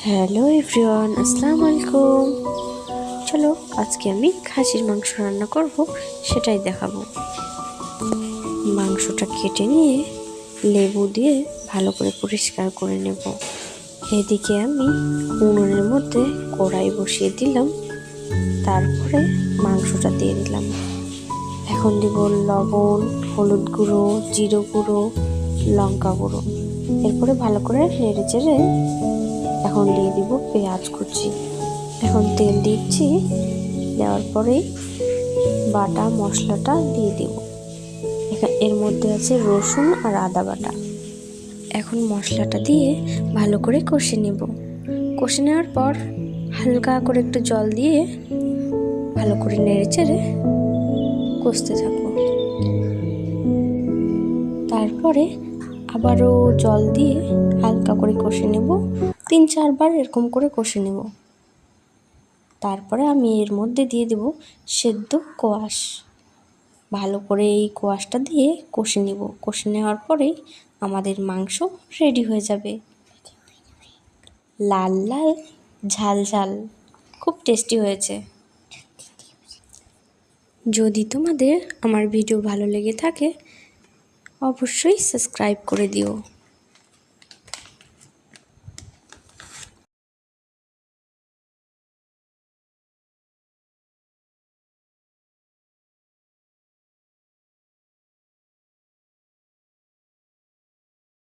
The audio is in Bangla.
হ্যালো এভরিওয়ান, আসসালামু আলাইকুম। চলো আজকে আমি খাসির মাংস রান্না করব, সেটাই দেখাবো। মাংসটা কেটে নিয়ে লেবু দিয়ে ভালো করে পরিষ্কার করে নেব। এদিকে আমি উনুনের মধ্যে কড়াই বসিয়ে দিলাম, তারপরে মাংসটা দিয়ে দিলাম। এখন দিব লবণ, হলুদ গুঁড়ো, জিরে গুঁড়ো, লঙ্কা গুঁড়ো। এরপরে ভালো করে নেড়ে চেড়ে এখন দিয়ে দিব পেঁয়াজ কুচি। এখন তেল দিচ্ছি, দেওয়ার পরেই বাটা মশলাটা দিয়ে দিব। এর মধ্যে আছে রসুন আর আদা বাটা। এখন মশলাটা দিয়ে ভালো করে কষে নেব। কষে নেওয়ার পর হালকা করে একটু জল দিয়ে ভালো করে নেড়ে চেড়ে কষতে থাকবো। তারপরে আবারও জল দিয়ে হালকা করে কষে নেব, 3-4 বার এরকম করে কষে নেব। তারপরে আমি এর মধ্যে দিয়ে দেব সেদ্ধ কোয়াশ। ভালো করে এই কোয়াশটা দিয়ে কষে নেব। কষে নেওয়ার পরেই আমাদের মাংস রেডি হয়ে যাবে। লাল লাল ঝাল ঝাল, খুব টেস্টি হয়েছে। যদি তোমাদের আমার ভিডিও ভালো লেগে থাকে অবশ্যই সাবস্ক্রাইব করে দিও।